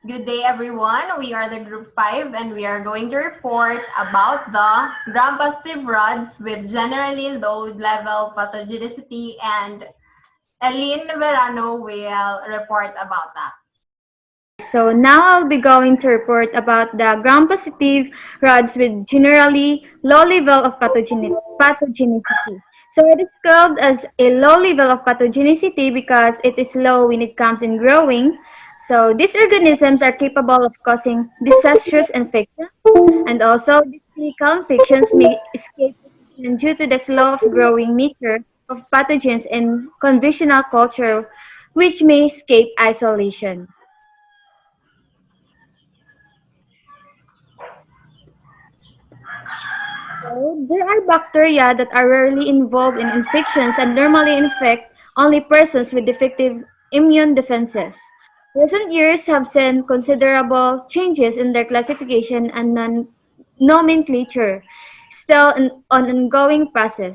Good day, everyone. We are the Group 5, and we are going to report about the gram-positive rods with generally low level pathogenicity, and Eileen Verano will report about that. So now I'll be going to report about the gram-positive rods with generally low level of pathogenicity. So it is called as a low level of pathogenicity because it is low when it comes in growing. So these organisms are capable of causing disastrous infections, and also these clinical infections may escape detection due to the slow of growing nature of pathogens in conventional culture, which may escape isolation. So, there are bacteria that are rarely involved in infections and normally infect only persons with defective immune defenses. Recent years have seen considerable changes in their classification and nomenclature, still an ongoing process.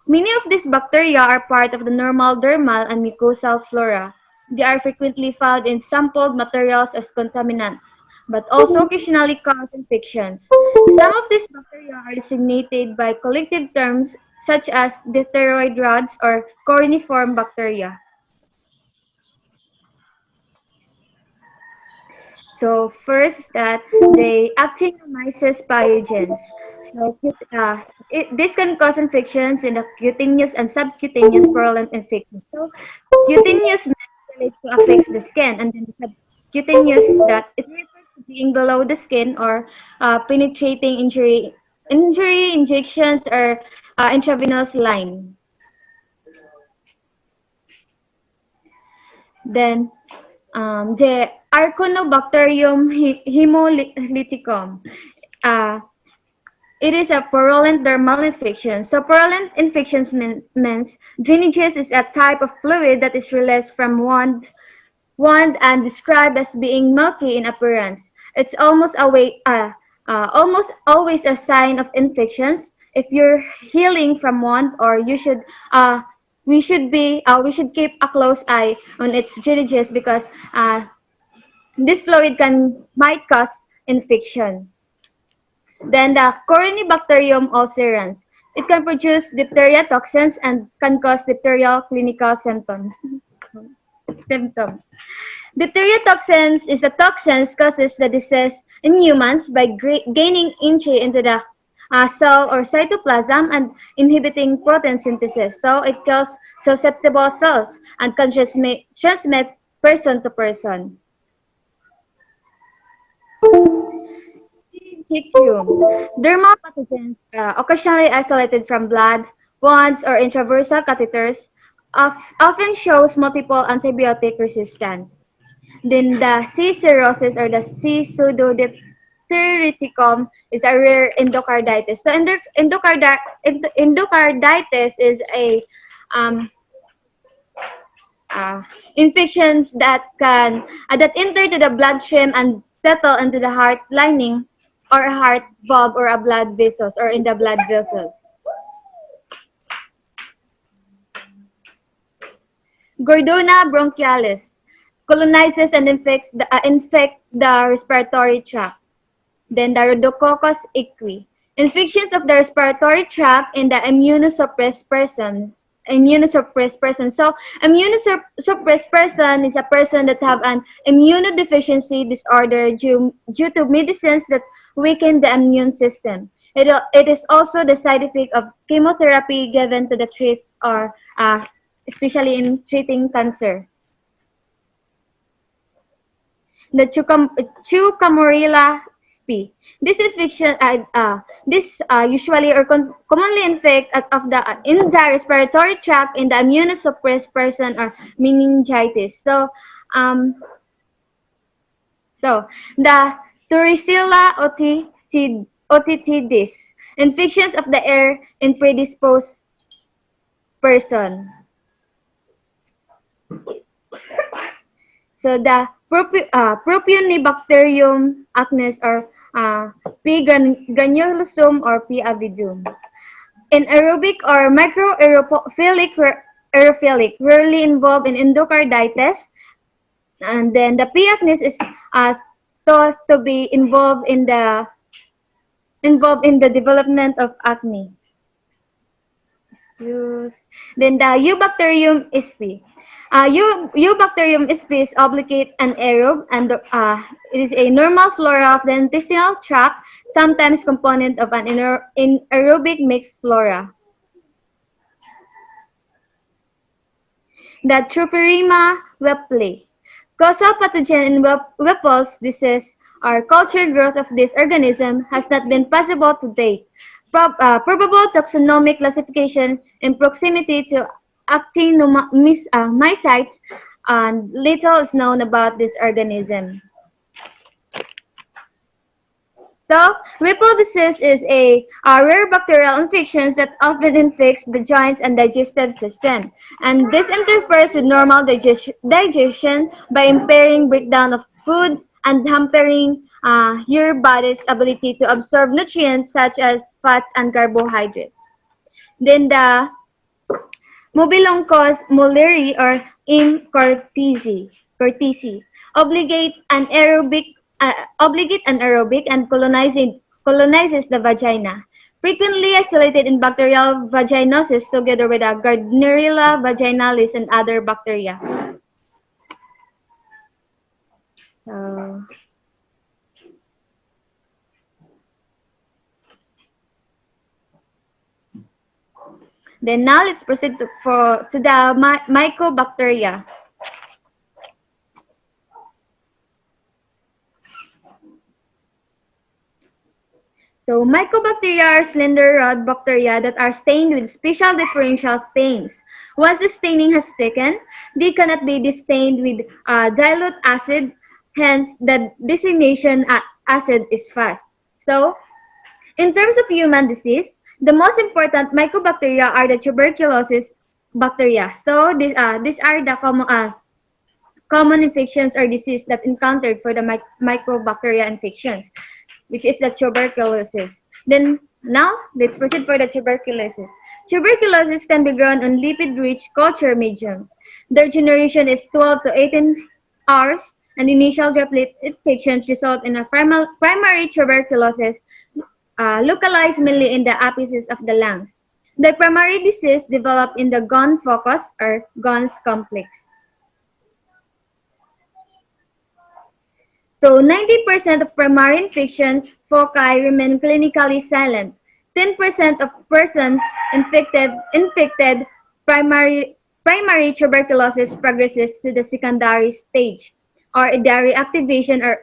Many of these bacteria are part of the normal dermal and mucosal flora. They are frequently found in sampled materials as contaminants, but also occasionally cause infections. Some of these bacteria are designated by collective terms such as diphtheroid rods or coroniform bacteria. So first that they actinomyces pathogens. So this can cause infections in the cutaneous and subcutaneous purulent infections. So cutaneous relates to affects the skin, and then subcutaneous that it refers to being below the skin or penetrating injury injections or intravenous line. Then the Arconobacterium hemolyticum. Uh, it is a purulent dermal infection. So purulent infections means drainages is a type of fluid that is released from wound and described as being milky in appearance. It's almost always a sign of infections. If you're healing from one, or you should we should keep a close eye on its drainages because this fluid can might cause infection. Then the Corynebacterium ulcerans. It can produce diphtheria toxins and can cause diphtheria clinical symptoms. Diphtheria toxins is a toxin causes the disease in humans by gaining entry into the cell or cytoplasm and inhibiting protein synthesis. So it kills susceptible cells and can transmit person to person. Syncytium. Dermal pathogens, occasionally isolated from blood, wounds, or intraversal catheters, often shows multiple antibiotic resistance. Then the C. cirrhosis or the C. pseudodiphtheriticum is a rare endocarditis. So endocarditis is a um, uh, infections that enter to the bloodstream and settle into the heart lining or heart valve or a blood vessels or in the blood vessels. Gordona bronchialis colonizes and infect the respiratory tract. Then the Rhodococcus equi. Infections of the respiratory tract in the immunosuppressed person. Immunosuppressed person. So immunosuppressed person is a person that have an immunodeficiency disorder due to medicines that weaken the immune system. It is also the side effect of chemotherapy given to the treat or especially in treating cancer. The Chucamorilla sp. This infection, usually or commonly infect of the in the respiratory tract in the immunosuppressed person or meningitis. So the Turicilla otitidis, infections of the air in predisposed person. So the Propionibacterium acnes or P. granulosum or P. avidum. In aerobic or aerophilic, rarely involved in endocarditis. And then the P. acnes is thought to be involved in the development of acne. Use. Then the Eubacterium sp. Eubacterium sp is obligate anaerobe and it is a normal flora of the intestinal tract, sometimes component of an anaerobic mixed flora. The Tropirema wepley. Causal pathogen in Whipple's disease or culture growth of this organism has not been possible to date. Probable taxonomic classification in proximity to actinomycetes and little is known about this organism. So, Whipple disease is a rare bacterial infection that often infects the joints and digestive system. And this interferes with normal digestion by impairing breakdown of foods and hampering your body's ability to absorb nutrients such as fats and carbohydrates. Then the Mobilonchus mulleri or M. cortesi, obligate anaerobic and colonizes the vagina. Frequently isolated in bacterial vaginosis together with a Gardnerella vaginalis and other bacteria. So, then now let's proceed to the Mycobacteria. So Mycobacteria are slender rod bacteria that are stained with special differential stains. Once the staining has taken, they cannot be destained with dilute acid, hence the designation acid is fast. So, in terms of human disease, the most important mycobacteria are the tuberculosis bacteria. So, these are the common infections or disease that encountered for the Mycobacteria infections, which is the tuberculosis. Then now let's proceed for the tuberculosis. Tuberculosis can be grown on lipid-rich culture mediums. Their generation is 12 to 18 hours, and initial droplet infections result in a primary tuberculosis localized mainly in the apices of the lungs. The primary disease developed in the Ghon focus or Ghon's complex. So 90% of primary infection foci remain clinically silent. 10% of persons infected primary tuberculosis progresses to the secondary stage, or the reactivation or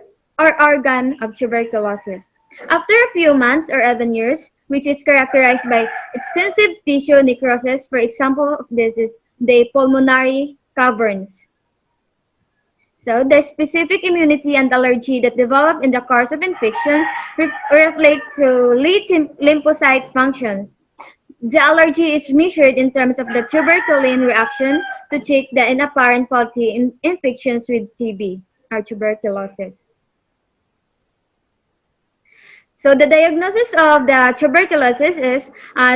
organ of tuberculosis. After a few months or even years, which is characterized by extensive tissue necrosis, for example of this is the pulmonary caverns. So, the specific immunity and allergy that develop in the course of infections reflect to lead lymphocyte functions. The allergy is measured in terms of the tuberculin reaction to check the inapparent faulty infections with TB or tuberculosis. So the diagnosis of the tuberculosis is,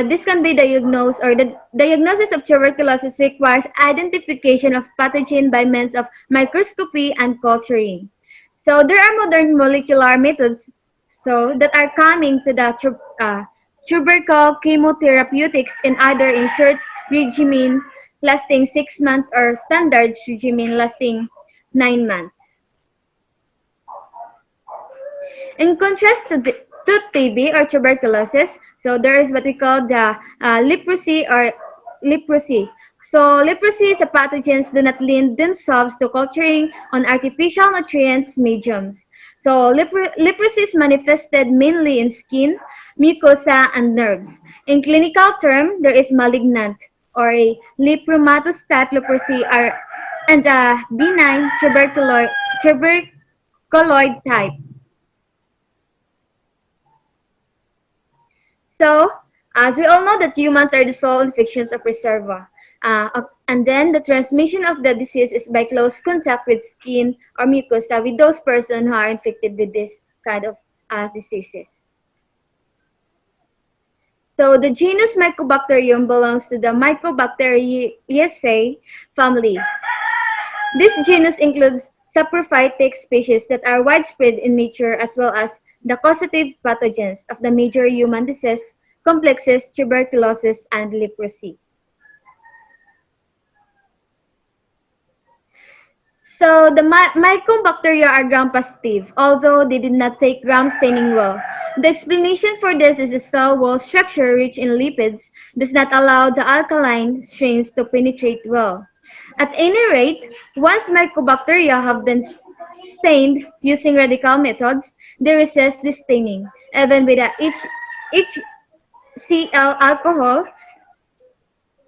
this can be diagnosed, or the diagnosis of tuberculosis requires identification of pathogen by means of microscopy and culturing. So there are modern molecular methods that are coming to the tubercle chemotherapeutics in either in short regimen lasting 6 months or standard regimen lasting 9 months. In contrast to TB or tuberculosis, so there is what we call the leprosy or leprosy. So leprosy is a pathogens do not lend themselves to culturing on artificial nutrients mediums. So leprosy is manifested mainly in skin, mucosa, and nerves. In clinical term, there is malignant or a lepromatous type leprosy and a benign tuberculoid type. So, as we all know that humans are the sole infections of reservoir. And then the transmission of the disease is by close contact with skin or mucosa with those persons who are infected with this kind of diseases. So the genus Mycobacterium belongs to the Mycobacteriaceae family. This genus includes saprophytic species that are widespread in nature as well as the causative pathogens of the major human disease complexes, tuberculosis, and leprosy. So the Mycobacteria are gram-positive, although they did not take gram staining well. The explanation for this is the cell wall structure rich in lipids does not allow the alkaline strains to penetrate well. At any rate, once Mycobacteria have been stained using radical methods, they resist this staining, even with HCl alcohol,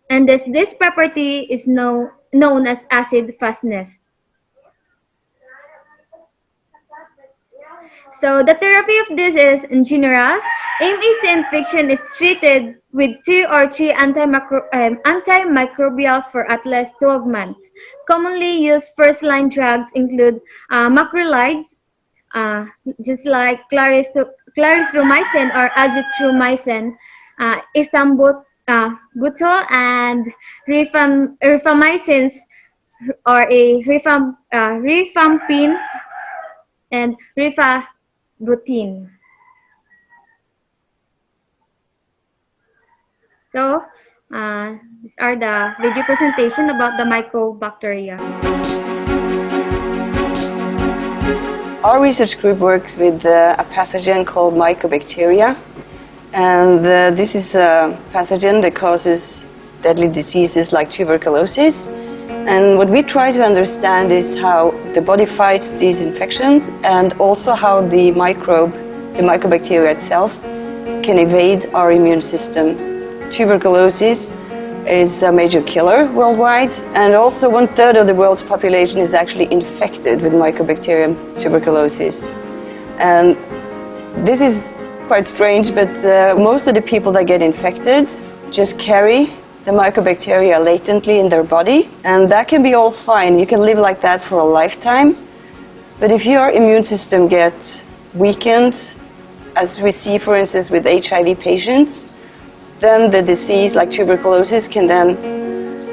and thus this property is known as acid fastness. So the therapy of this is, in general, MAC infection is treated with 2 or 3 antimicrobials for at least 12 months. Commonly used first-line drugs include macrolides, uh, just like clarithromycin or azithromycin, ethambutol, and rifamycins or rifampin and rifabutin. So, these are the video presentation about the mycobacteria. Our research group works with a pathogen called Mycobacteria, and this is a pathogen that causes deadly diseases like tuberculosis. And what we try to understand is how the body fights these infections and also how the microbe, the Mycobacteria itself, can evade our immune system. Tuberculosis is a major killer worldwide, and also 1/3 of the world's population is actually infected with Mycobacterium tuberculosis. And this is quite strange, but most of the people that get infected just carry the Mycobacteria latently in their body, and that can be all fine. You can live like that for a lifetime. But if your immune system gets weakened, as we see, for instance, with HIV patients, then the disease like tuberculosis can then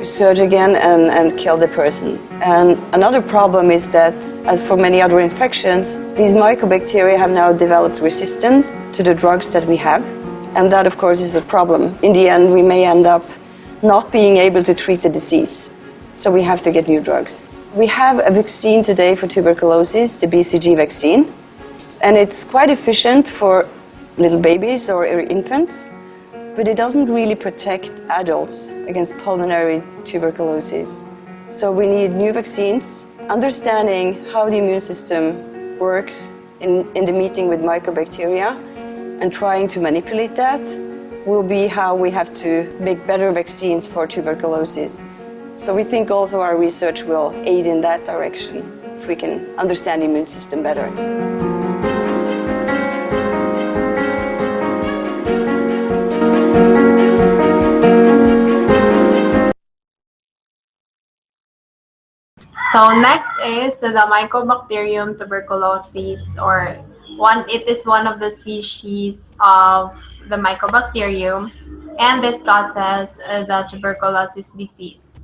resurge again and kill the person. And another problem is that, as for many other infections, these Mycobacteria have now developed resistance to the drugs that we have. And that, of course, is a problem. In the end, we may end up not being able to treat the disease. So we have to get new drugs. We have a vaccine today for tuberculosis, the BCG vaccine. And it's quite efficient for little babies or infants, but it doesn't really protect adults against pulmonary tuberculosis. So we need new vaccines. Understanding how the immune system works in the meeting with Mycobacteria and trying to manipulate that will be how we have to make better vaccines for tuberculosis. So we think also our research will aid in that direction if we can understand the immune system better. So next is the Mycobacterium tuberculosis, or it is one of the species of the Mycobacterium, and this causes the tuberculosis disease.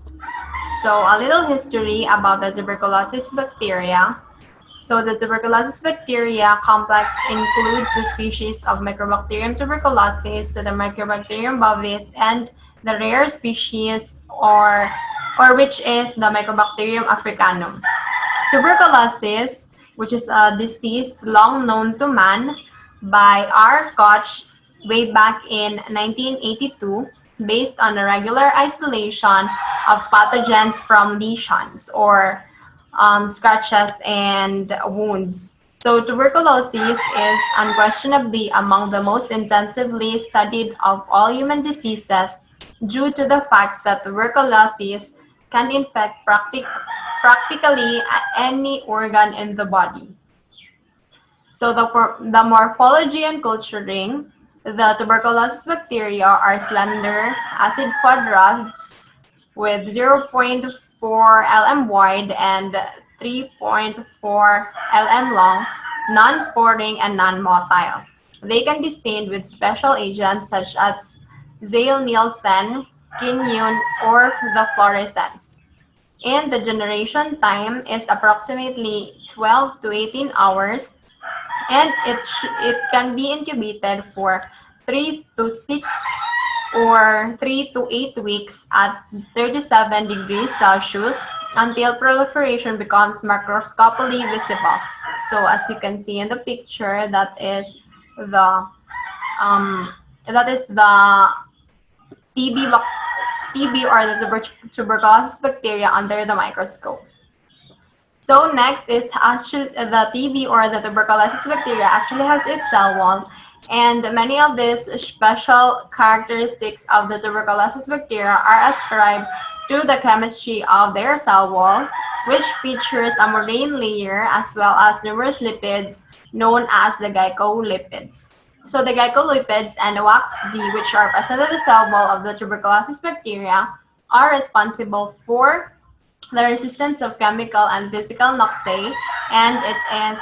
So a little history about the tuberculosis bacteria. So the tuberculosis bacteria complex includes the species of Mycobacterium tuberculosis, the Mycobacterium bovis, and the rare species or which is the Mycobacterium africanum. Tuberculosis, which is a disease long known to man by R. Koch way back in 1982, based on the regular isolation of pathogens from lesions or scratches and wounds. So tuberculosis is unquestionably among the most intensively studied of all human diseases due to the fact that tuberculosis can infect practically any organ in the body. So the morphology and culturing, the tuberculosis bacteria are slender acid fud rods with 0.4 lm wide and 3.4 lm long, non-sporing and non-motile. They can be stained with special agents such as Zale-Nielsen, quinine, or the fluorescence. and the generation time is approximately 12 to 18 hours, and it can be incubated for 3 to 6 or 3 to 8 weeks at 37 degrees Celsius until proliferation becomes macroscopically visible. So as you can see in the picture, the um, that is the TB, TB or the tuberculosis bacteria under the microscope. So next, it actually the TB or the tuberculosis bacteria actually has its cell wall, and many of these special characteristics of the tuberculosis bacteria are ascribed to the chemistry of their cell wall, which features a membrane layer as well as numerous lipids known as the glycolipids. So the glycolipids and the wax-Z, which are present in the cell wall of the tuberculosis bacteria, are responsible for the resistance of chemical and physical noxae, and it is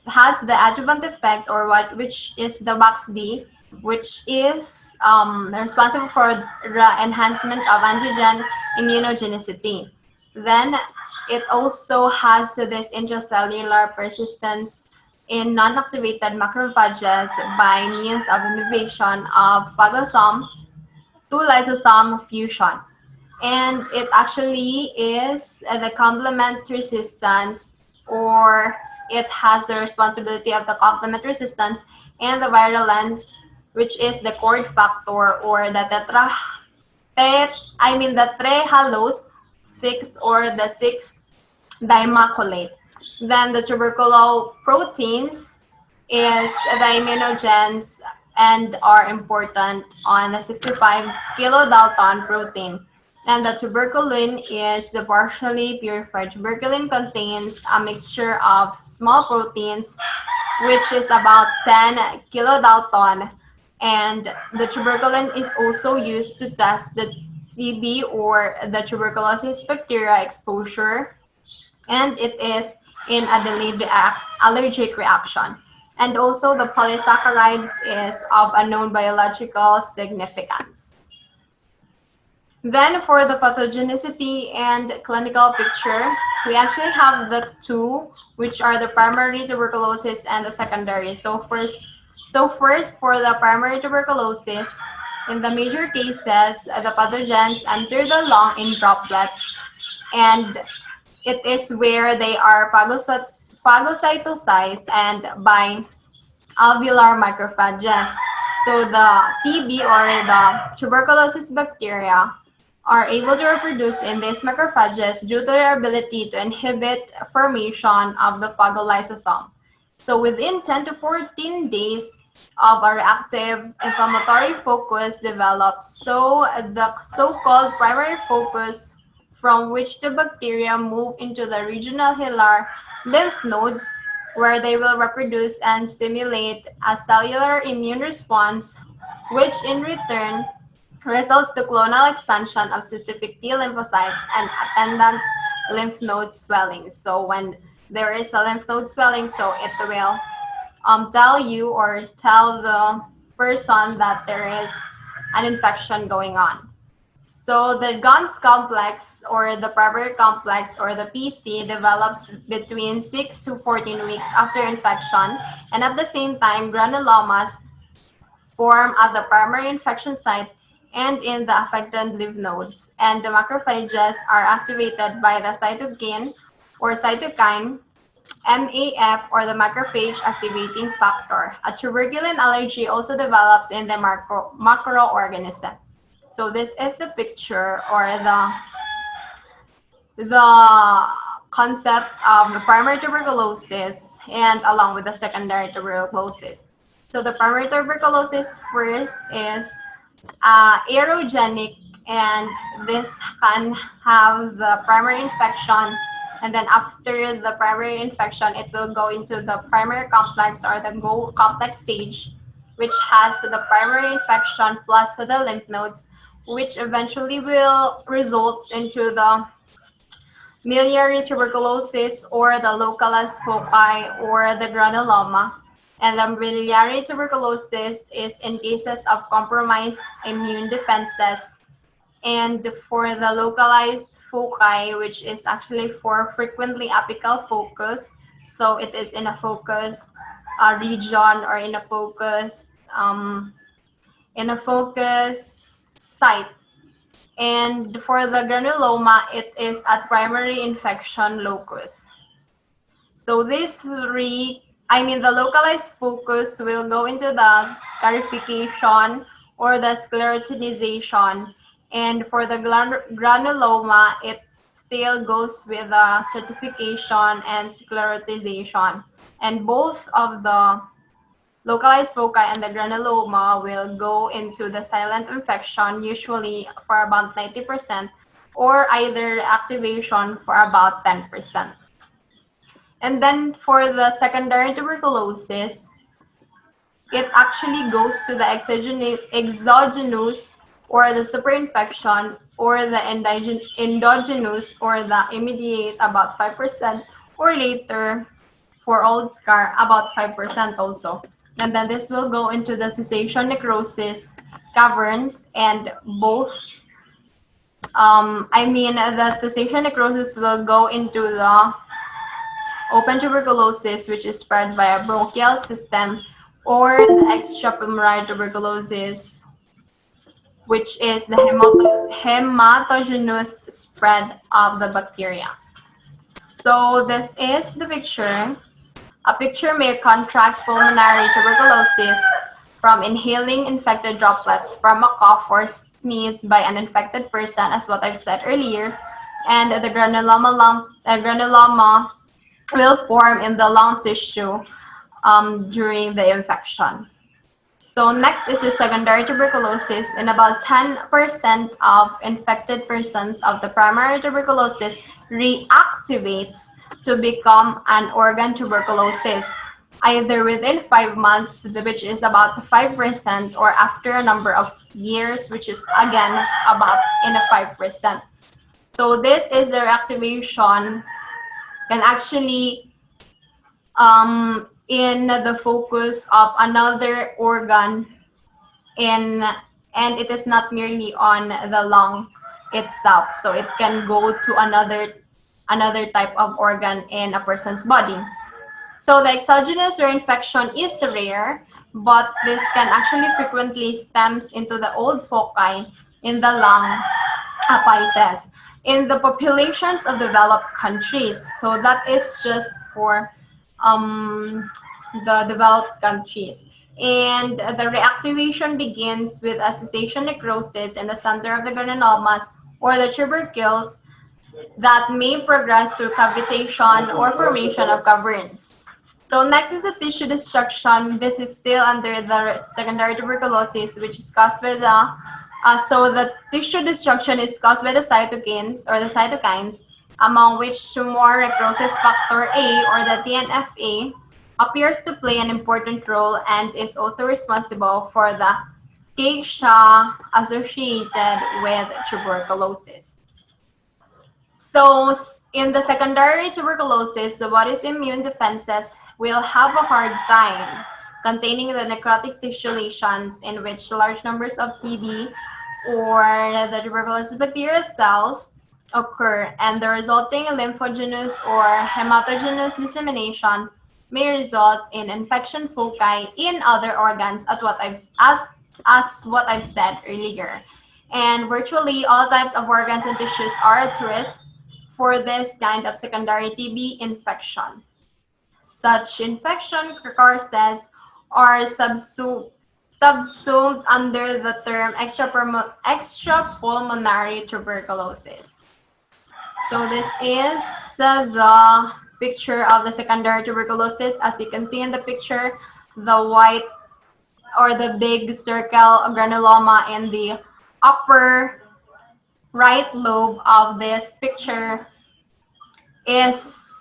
has the adjuvant effect, or which is the box-D, which is responsible for the enhancement of antigen immunogenicity. Then it also has this intracellular persistence in non-activated macrophages by means of inhibition of phagosome to lysosome fusion, and it actually is the complement resistance, or it has the responsibility of the complement resistance and the virulence, which is the cord factor, or the the trehalose 6 or the 6 dimacolate. Then the tuberculoproteins is the immunogens and are important on the 65 kilodalton protein. And the tuberculin is the partially purified. Tuberculin contains a mixture of small proteins, which is about 10 kilodalton. And the tuberculin is also used to test the TB or the tuberculosis bacteria exposure, and it is in a delayed allergic reaction. And also the polysaccharides is of unknown biological significance. Then for the pathogenicity and clinical picture, we actually have the two, which are the primary tuberculosis and the secondary. So first for the primary tuberculosis, in the major cases, the pathogens enter the lung in droplets, and it is where they are phagocytosized and by alveolar macrophages. So the TB or the tuberculosis bacteria are able to reproduce in these macrophages due to their ability to inhibit formation of the phagolysosome. So within 10 to 14 days of a reactive inflammatory focus develops, so the so-called primary focus, from which the bacteria move into the regional hilar lymph nodes, where they will reproduce and stimulate a cellular immune response, which in return results to clonal expansion of specific T lymphocytes and attendant lymph node swelling. So when there is a lymph node swelling, so it will tell you or tell the person that there is an infection going on. So the GONS complex or the primary complex or the PC develops between 6 to 14 weeks after infection, and at the same time granulomas form at the primary infection site and in the affected lymph nodes, and the macrophages are activated by the cytokine or cytokine MAF or the macrophage activating factor. A tuberculin allergy also develops in the macroorganism. So this is the picture or the concept of the primary tuberculosis and along with the secondary tuberculosis. So the primary tuberculosis first is aerogenic, and this can have the primary infection, and then after the primary infection it will go into the primary complex or the Go complex stage, which has the primary infection plus the lymph nodes, which eventually will result into the miliary tuberculosis or the localized foci or the granuloma. And the biliary tuberculosis is in cases of compromised immune defenses, And for the localized foci, which is actually for frequently apical focus, so it is in a focused region or in a focus site. And for the granuloma, it is at primary infection locus. So these three, the localized focus will go into the scarification or the sclerotinization. And for the granuloma, it still goes with the stratification and sclerotization. And both of the localized foci and the granuloma will go into the silent infection, usually for about 90%, or either activation for about 10%. And then for the secondary tuberculosis, it actually goes to the exogenous or the superinfection or the endogenous or the immediate about 5% or later for old scar about 5% also. And then this will go into the cessation necrosis caverns and both the cessation necrosis will go into the open tuberculosis, which is spread by a bronchial system, or the extrapulmonary tuberculosis, which is the hematogenous spread of the bacteria. So this is the picture. A picture may contract pulmonary tuberculosis from inhaling infected droplets from a cough or sneeze by an infected person, as what I've said earlier, and the granuloma will form in the lung tissue during the infection. So next is the secondary tuberculosis. In about 10% of infected persons of the primary tuberculosis reactivates to become an organ tuberculosis, either within 5 months, which is about 5%, or after a number of years, which is again about in a 5%. So this is the reactivation can actually in the focus of another organ and it is not merely on the lung itself, so it can go to another type of organ in a person's body. So the exogenous reinfection is rare, but this can actually frequently stems into the old foci in the lung apices in the populations of developed countries. So that is just for the developed countries. And the reactivation begins with a cessation necrosis in the center of the granulomas or the tubercles that may progress to cavitation or formation of caverns. So next is the tissue destruction. This is still under the secondary tuberculosis, which is caused by so the tissue destruction is caused by the cytokines, among which tumor necrosis factor A or the TNFA appears to play an important role and is also responsible for the cachexia associated with tuberculosis. So in the secondary tuberculosis, the body's immune defenses will have a hard time containing the necrotic tissue lesions in which large numbers of TB or the tuberculosis bacteria cells occur, and the resulting lymphogenous or hematogenous dissemination may result in infection foci in other organs as what I've said earlier. And virtually all types of organs and tissues are at risk for this kind of secondary TB infection. Such infection courses are subsumed under the term extrapulmonary tuberculosis. So this is the picture of the secondary tuberculosis. As you can see in the picture, the white or the big circle granuloma in the upper right lobe of this picture is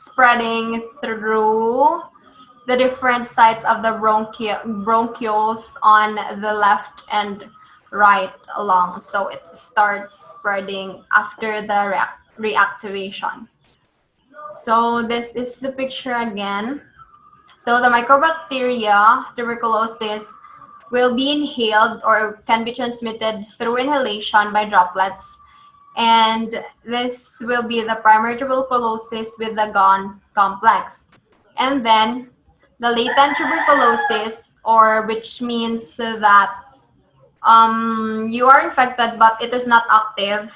spreading through the different sides of the bronchioles on the left and right lung. So it starts spreading after the reactivation. So this is the picture again. So the Mycobacteria tuberculosis will be inhaled or can be transmitted through inhalation by droplets. And this will be the primary tuberculosis with the GON complex. And then the latent tuberculosis, or which means that you are infected but it is not active.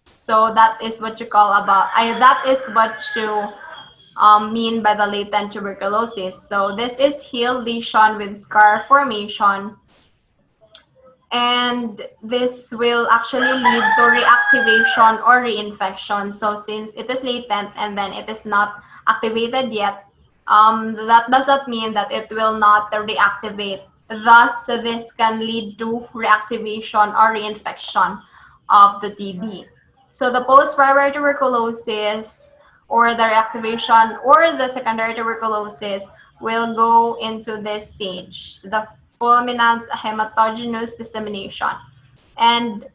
So that is what you call about, that is what you mean by the latent tuberculosis. So this is heel lesion with scar formation, and this will actually lead to reactivation or reinfection. So since it is latent and then it is not activated yet, that doesn't mean that it will not reactivate. Thus, this can lead to reactivation or reinfection of the TB. So the post-primary tuberculosis or the reactivation or the secondary tuberculosis will go into this stage, the fulminant hematogenous dissemination. And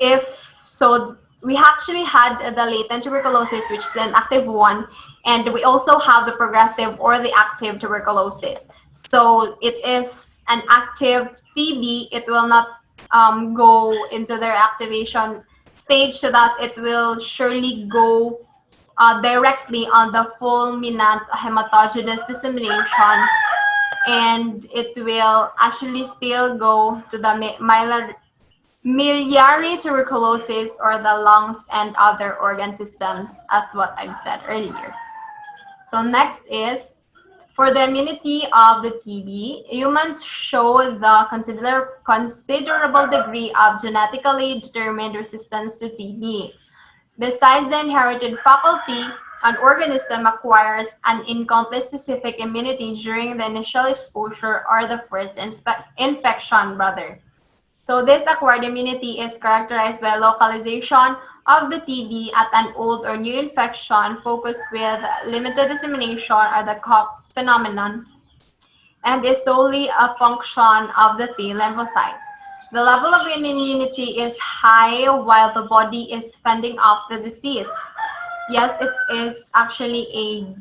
if so, we actually had the latent tuberculosis, which is an active one, and we also have the progressive or the active tuberculosis. So it is an active TB. It will not go into the reactivation stage, so thus it will surely go directly on the fulminant hematogenous dissemination, and it will actually still go to the miliary tuberculosis or the lungs and other organ systems, as what I've said earlier. So next is, for the immunity of the TB, humans show the considerable degree of genetically determined resistance to TB. Besides the inherited faculty, an organism acquires an incomplete specific immunity during the initial exposure or the first infection, rather. So this acquired immunity is characterized by localization of the TB at an old or new infection focused with limited dissemination, or the Cox phenomenon, and is solely a function of the T lymphocytes. The level of immunity is high while the body is fending off the disease. Yes, it is actually a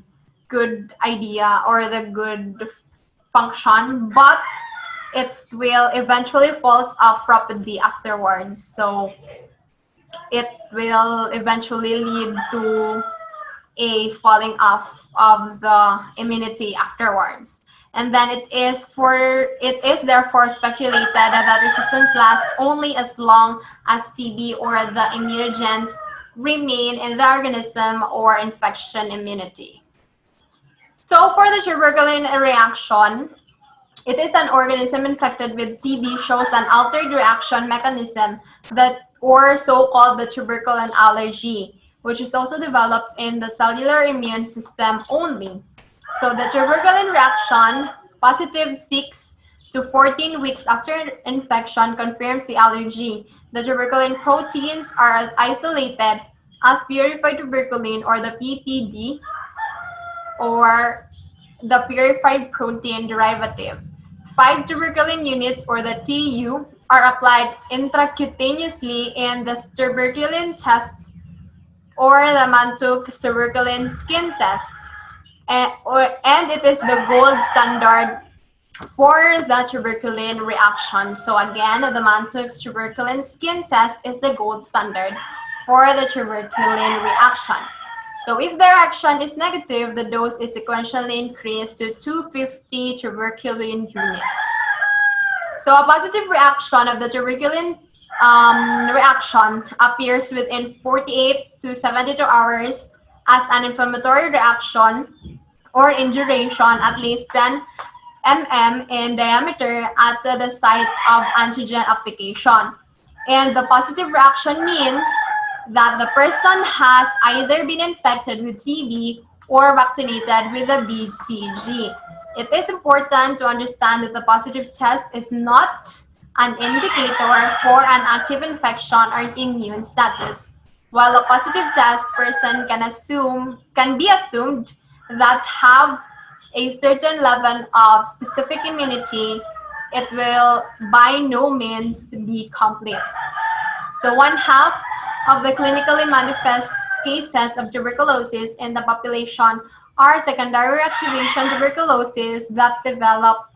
good idea or the good function, but it will eventually falls off rapidly afterwards. So it will eventually lead to a falling off of the immunity afterwards. And then it is therefore speculated that resistance lasts only as long as TB or the immunogens remain in the organism or infection immunity. So for the tuberculin reaction, it is an organism infected with TB shows an altered reaction mechanism, that or so-called the tuberculin allergy, which is also develops in the cellular immune system only. So the tuberculin reaction, positive 6 to 14 weeks after infection, confirms the allergy. The tuberculin proteins are isolated as purified tuberculin, or the PPD, or the purified protein derivative. 5 tuberculin units, or the TU, are applied intracutaneously in the tuberculin test, or the Mantoux tuberculin skin test. And it is the gold standard for the tuberculin reaction. So again, the Mantoux tuberculin skin test is the gold standard for the tuberculin reaction. So if the reaction is negative, the dose is sequentially increased to 250 tuberculin units. So a positive reaction of the tuberculin reaction appears within 48 to 72 hours as an inflammatory reaction, or in duration at least 10 mm in diameter at the site of antigen application. And the positive reaction means that the person has either been infected with TB or vaccinated with the BCG. It is important to understand that the positive test is not an indicator for an active infection or immune status. While a positive test person can be assumed that have a certain level of specific immunity, it will by no means be complete. So one half of the clinically manifest cases of tuberculosis in the population are secondary reactivation tuberculosis that develop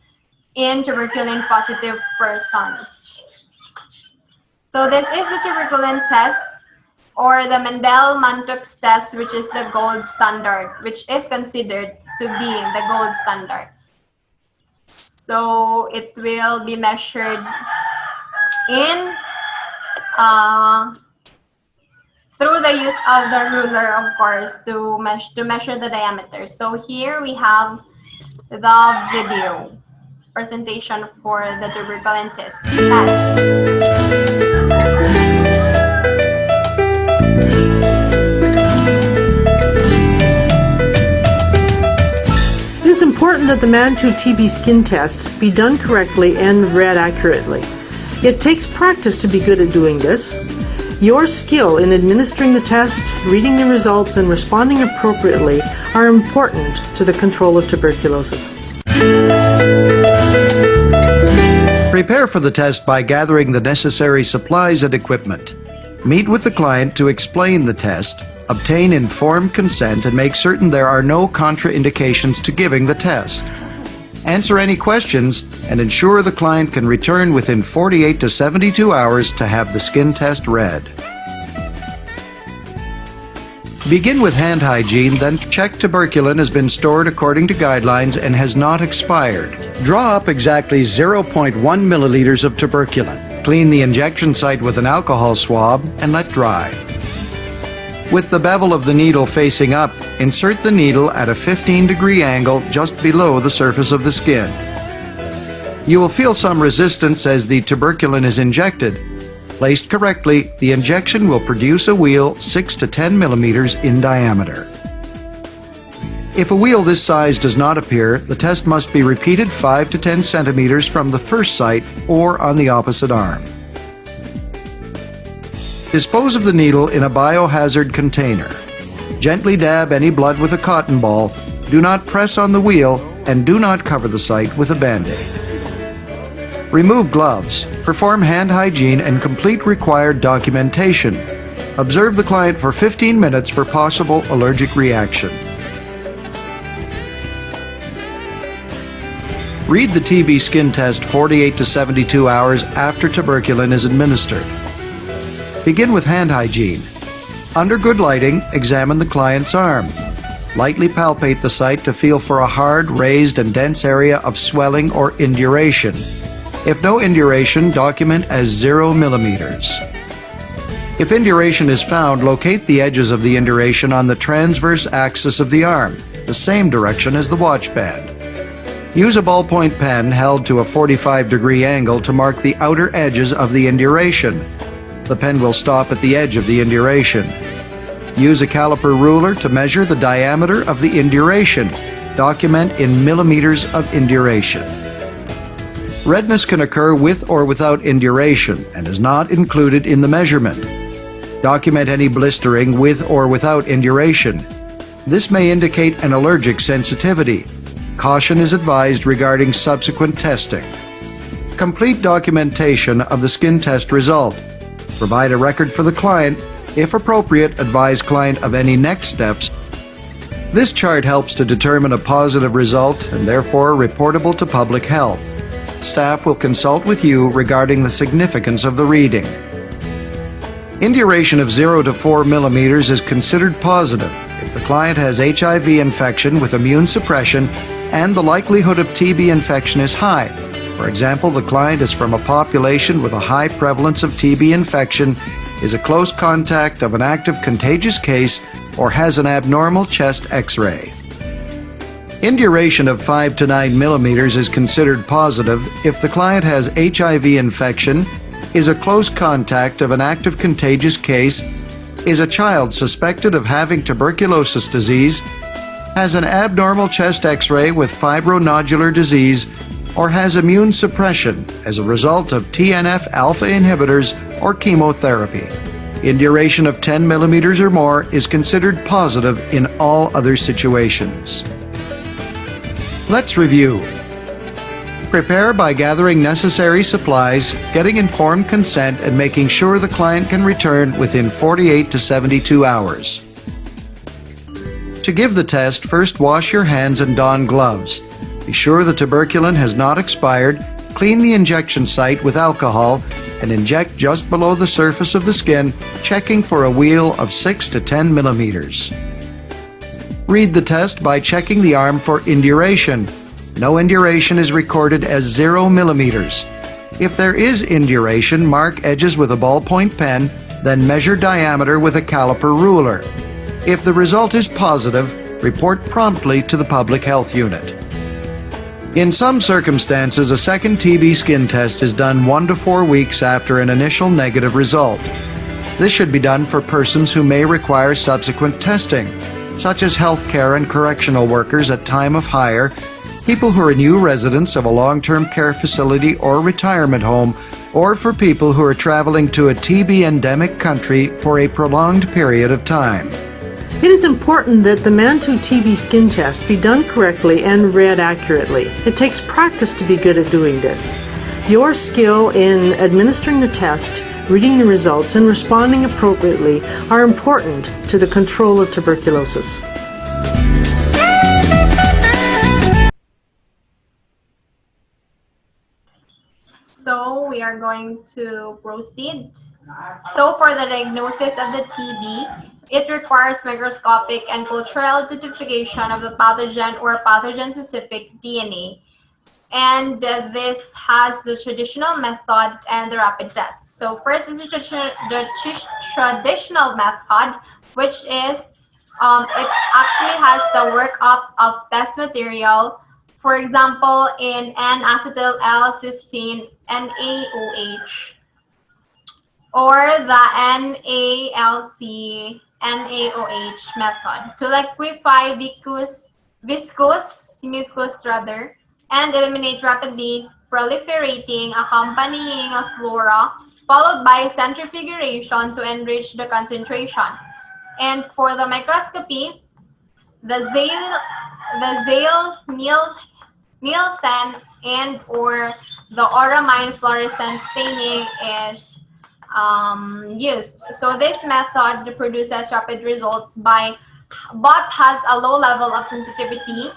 in tuberculin positive persons. So this is the tuberculin test, or the Mendel-Mantoux test, which is the gold standard, which is considered to be the gold standard. So it will be measured in through the use of the ruler, of course, to measure the diameter. So here we have the video presentation for the tuberculin test. It is important that the Manitou TB skin test be done correctly and read accurately. It takes practice to be good at doing this. Your skill in administering the test, reading the results, and responding appropriately are important to the control of tuberculosis. Prepare for the test by gathering the necessary supplies and equipment. Meet with the client to explain the test, obtain informed consent, and make certain there are no contraindications to giving the test. Answer any questions and ensure the client can return within 48 to 72 hours to have the skin test read. Begin with hand hygiene, then check tuberculin has been stored according to guidelines and has not expired. Draw up exactly 0.1 milliliters of tuberculin. Clean the injection site with an alcohol swab and let dry. With the bevel of the needle facing up, insert the needle at a 15-degree angle just below the surface of the skin. You will feel some resistance as the tuberculin is injected. Placed correctly, the injection will produce a wheal 6 to 10 millimeters in diameter. If a wheal this size does not appear, the test must be repeated 5 to 10 centimeters from the first site or on the opposite arm. Dispose of the needle in a biohazard container. Gently dab any blood with a cotton ball, do not press on the wheal, and do not cover the site with a Band-Aid. Remove gloves, perform hand hygiene, and complete required documentation. Observe the client for 15 minutes for possible allergic reaction. Read the TB skin test 48 to 72 hours after tuberculin is administered. Begin with hand hygiene. Under good lighting, examine the client's arm. Lightly palpate the site to feel for a hard, raised, and dense area of swelling or induration. If no induration, document as 0 millimeters. If induration is found, locate the edges of the induration on the transverse axis of the arm, the same direction as the watch band. Use a ballpoint pen held to a 45-degree angle to mark the outer edges of the induration. The pen will stop at the edge of the induration. Use a caliper ruler to measure the diameter of the induration. Document in millimeters of induration. Redness can occur with or without induration and is not included in the measurement. Document any blistering with or without induration. This may indicate an allergic sensitivity. Caution is advised regarding subsequent testing. Complete documentation of the skin test result. Provide a record for the client. If appropriate, advise client of any next steps. This chart helps to determine a positive result and therefore reportable to public health. Staff will consult with you regarding the significance of the reading. Induration of 0 to 4 millimeters is considered positive if the client has HIV infection with immune suppression and the likelihood of TB infection is high. For example, the client is from a population with a high prevalence of TB infection, is a close contact of an active contagious case, or has an abnormal chest X-ray. Induration of 5 to 9 millimeters is considered positive if the client has HIV infection, is a close contact of an active contagious case, is a child suspected of having tuberculosis disease, has an abnormal chest X-ray with fibronodular disease, or has immune suppression as a result of TNF-alpha inhibitors or chemotherapy. Induration of 10 millimeters or more is considered positive in all other situations. Let's review. Prepare by gathering necessary supplies, getting informed consent, and making sure the client can return within 48 to 72 hours. To give the test, first wash your hands and don gloves. Be sure the tuberculin has not expired, clean the injection site with alcohol, and inject just below the surface of the skin, checking for a wheal of 6 to 10 millimeters. Read the test by checking the arm for induration. No induration is recorded as 0 millimeters. If there is induration, mark edges with a ballpoint pen, then measure diameter with a caliper ruler. If the result is positive, report promptly to the Public Health Unit. In some circumstances, a second TB skin test is done 1 to 4 weeks after an initial negative result. This should be done for persons who may require subsequent testing, such as healthcare and correctional workers at time of hire, people who are new residents of a long-term care facility or retirement home, or for people who are traveling to a TB endemic country for a prolonged period of time. It is important that the Mantoux TB skin test be done correctly and read accurately. It takes practice to be good at doing this. Your skill in administering the test, reading the results, and responding appropriately are important to the control of tuberculosis. So we are going to proceed. So for the diagnosis of the TB, it requires microscopic and cultural identification of the pathogen or pathogen-specific DNA. And this has the traditional method and the rapid test. So first is the traditional method, which is it actually has the workup of test material. For example, in N-acetyl L-cysteine, NaOH, or the NALC, NaOH method to liquefy viscous mucus rather, and eliminate rapidly proliferating accompanying a flora, followed by centrifugation to enrich the concentration. And for the microscopy, the Nielsen and or the Oramine fluorescent staining is used. So this method produces rapid results but has a low level of sensitivity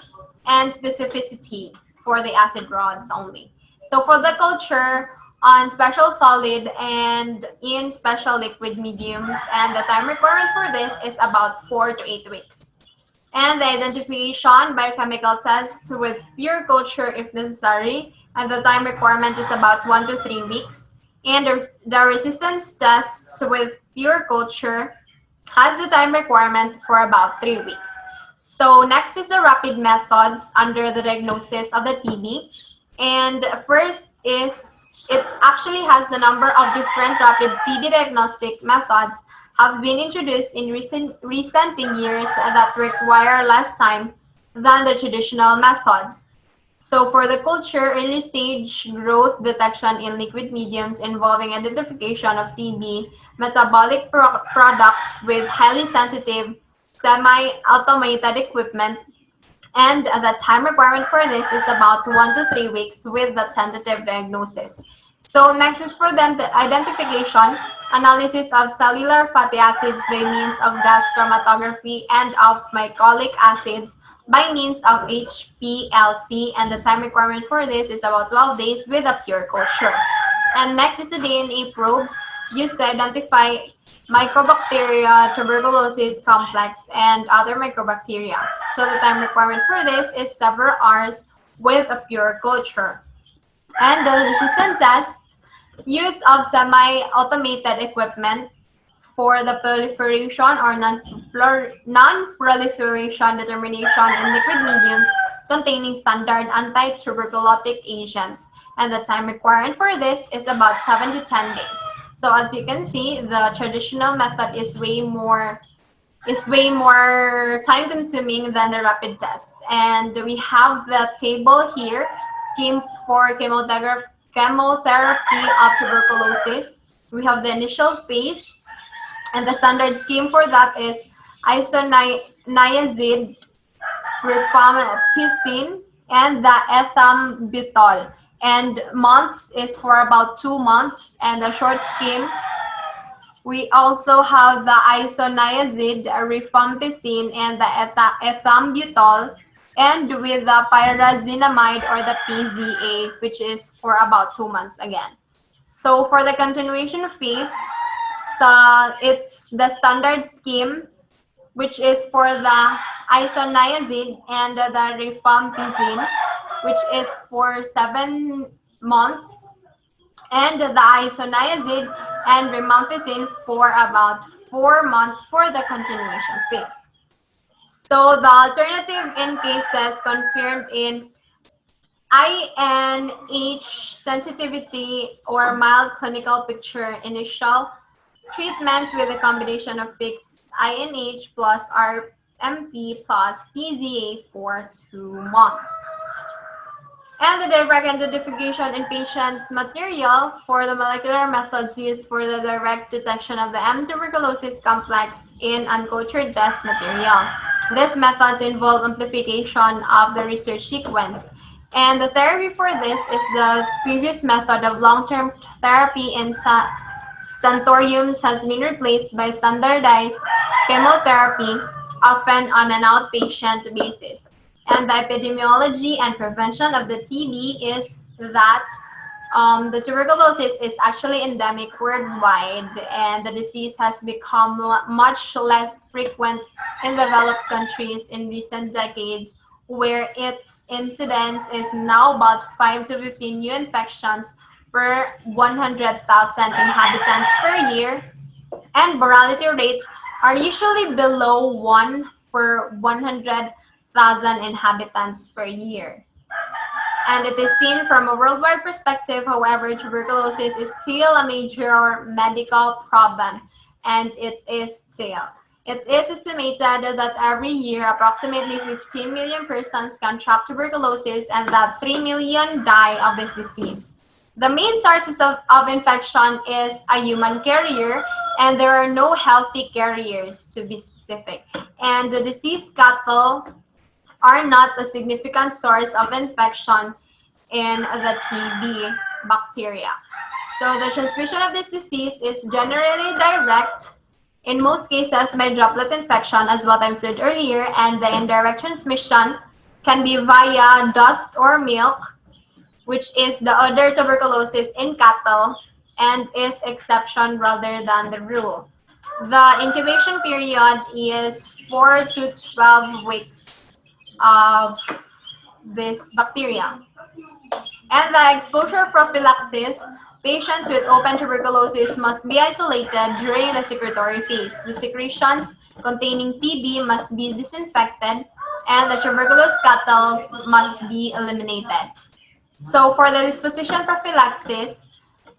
and specificity for the acid rods only. So for the culture on special solid and in special liquid mediums, and the time requirement for this is about 4 to 8 weeks. And the identification by chemical tests with pure culture if necessary, and the time requirement is about 1 to 3 weeks. And the resistance tests with pure culture has the time requirement for about 3 weeks. So next is the rapid methods under the diagnosis of the TB. And first is, it actually has the number of different rapid TB diagnostic methods have been introduced in recent years that require less time than the traditional methods. So for the culture, early stage growth detection in liquid mediums involving identification of TB metabolic products with highly sensitive semi-automated equipment, and the time requirement for this is about 1 to 3 weeks with the tentative diagnosis. So next is for them the identification, analysis of cellular fatty acids by means of gas chromatography and of mycolic acids by means of HPLC, and the time requirement for this is about 12 days with a pure culture. And next is the DNA probes used to identify Mycobacteria, tuberculosis complex, and other mycobacteria. So the time requirement for this is several hours with a pure culture. And the resistant test, use of semi-automated equipment for the proliferation or non-proliferation determination in liquid mediums containing standard anti-tuberculotic agents. And the time requirement for this is about 7 to 10 days. So as you can see, the traditional method is way more time consuming than the rapid tests. And we have the table here, scheme for chemotherapy of tuberculosis. We have the initial phase, and the standard scheme for that is isoniazid, rifampicin, and the ethambutol. And months is for about 2 months, and a short scheme. We also have the isoniazid, rifampicin, and the ethambutol, and with the pyrazinamide or the PZA, which is for about 2 months again. So for the continuation phase, it's the standard scheme, which is for the isoniazid and the rifampicin, which is for 7 months, and the isoniazid and rifampicin for about 4 months for the continuation phase. So the alternative in cases confirmed in INH sensitivity or mild clinical picture, initial treatment with a combination of fixed INH plus RMP plus PZA for 2 months. And the direct identification in patient material for the molecular methods used for the direct detection of the M. tuberculosis complex in uncultured test material. These methods involve amplification of the research sequence. And the therapy for this is the previous method of long-term therapy in Santoriums has been replaced by standardized chemotherapy, often on an outpatient basis. And the epidemiology and prevention of the TB is that the tuberculosis is actually endemic worldwide, and the disease has become much less frequent in developed countries in recent decades, where its incidence is now about 5 to 15 new infections per 100,000 inhabitants per year, and mortality rates are usually below 1 per 100,000 inhabitants per year. And it is seen from a worldwide perspective, however, tuberculosis is still a major medical problem, and it is still. It is estimated that every year approximately 15 million persons contract tuberculosis and that 3 million die of this disease. The main sources of infection is a human carrier, and there are no healthy carriers, to be specific. And the diseased cattle are not a significant source of infection in the TB bacteria. So the transmission of this disease is generally direct, in most cases by droplet infection, as what I said earlier, and the indirect transmission can be via dust or milk, which is the other tuberculosis in cattle and is exception rather than the rule. The incubation period is 4 to 12 weeks of this bacteria. And the exposure prophylaxis, patients with open tuberculosis must be isolated during the secretory phase. The secretions containing TB must be disinfected, and the tuberculous cattle must be eliminated. So for the disposition prophylaxis,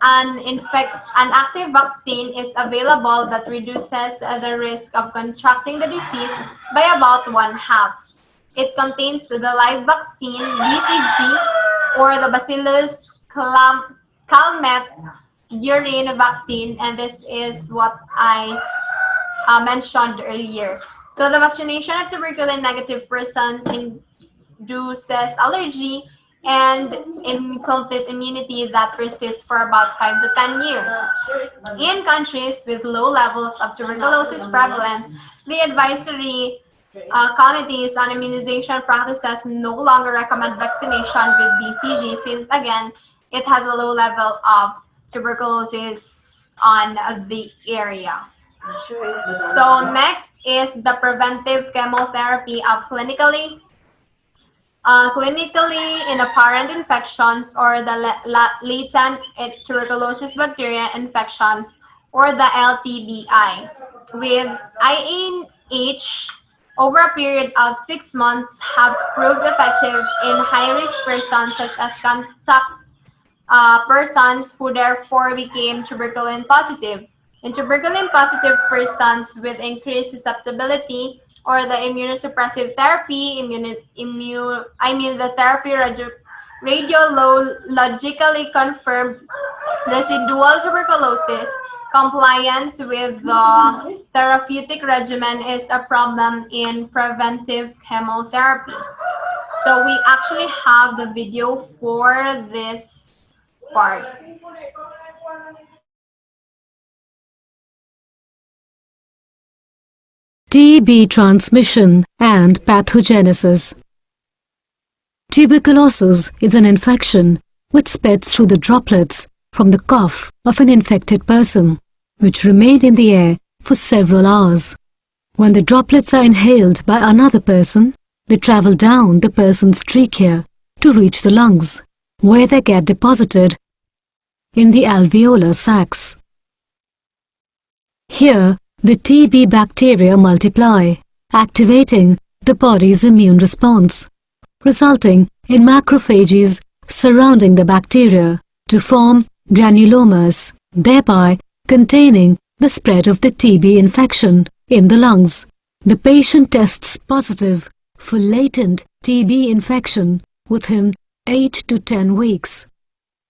an active vaccine is available that reduces the risk of contracting the disease by about one-half. It contains the live vaccine, BCG, or the Bacillus calmette urine vaccine, and this is what I mentioned earlier. So the vaccination of tuberculin-negative persons induces allergy and incomplete immunity that persists for about 5 to 10 years. In countries with low levels of tuberculosis prevalence, the advisory committees on immunization practices no longer recommend vaccination with BCG since, again, it has a low level of tuberculosis on the area. So next is the preventive chemotherapy of clinically inapparent infections or the latent tuberculosis bacteria infections or the LTBI. With INH, over a period of 6 months, have proved effective in high-risk persons such as contact persons who therefore became tuberculin positive. In tuberculin positive persons with increased susceptibility or the immunosuppressive therapy, the therapy radiologically confirmed residual tuberculosis, compliance with the therapeutic regimen is a problem in preventive chemotherapy. So we actually have the video for this part. TB transmission and pathogenesis. Tuberculosis is an infection which spreads through the droplets from the cough of an infected person, which remain in the air for several hours. When the droplets are inhaled by another person, they travel down the person's trachea to reach the lungs, where they get deposited in the alveolar sacs. Here, the TB bacteria multiply, activating the body's immune response, resulting in macrophages surrounding the bacteria to form granulomas, thereby containing the spread of the TB infection in the lungs. The patient tests positive for latent TB infection within 8 to 10 weeks.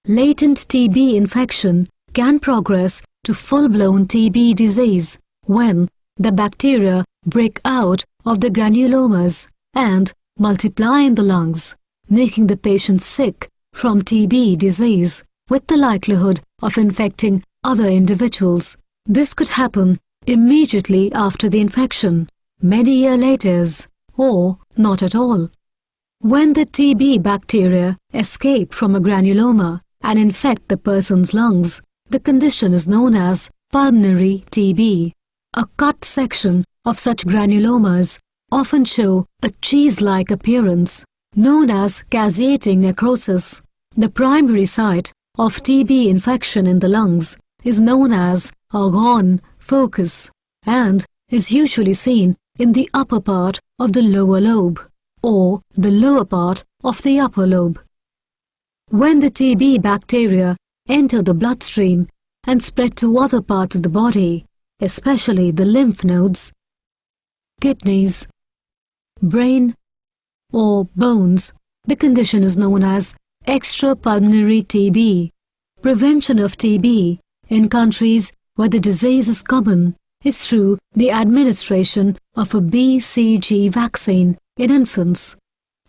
Latent TB infection can progress to full-blown TB disease when the bacteria break out of the granulomas and multiply in the lungs, making the patient sick from TB disease with the likelihood of infecting other individuals. This could happen immediately after the infection, many years later, or not at all. When the TB bacteria escape from a granuloma and infect the person's lungs, the condition is known as pulmonary TB. A cut section of such granulomas often show a cheese-like appearance, known as caseating necrosis. The primary site of TB infection in the lungs is known as a Gone focus and is usually seen in the upper part of the lower lobe or the lower part of the upper lobe. When the TB bacteria enter the bloodstream and spread to other parts of the body, especially the lymph nodes, kidneys, brain, or bones, the condition is known as extrapulmonary TB. Prevention of TB in countries where the disease is common is through the administration of a BCG vaccine in infants,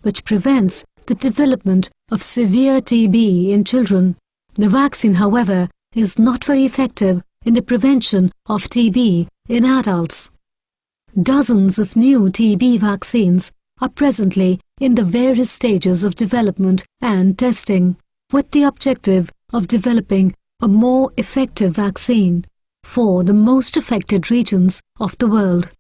which prevents the development of severe TB in children. The vaccine, however, is not very effective in the prevention of TB in adults. Dozens of new TB vaccines are presently in the various stages of development and testing, with the objective of developing a more effective vaccine for the most affected regions of the world.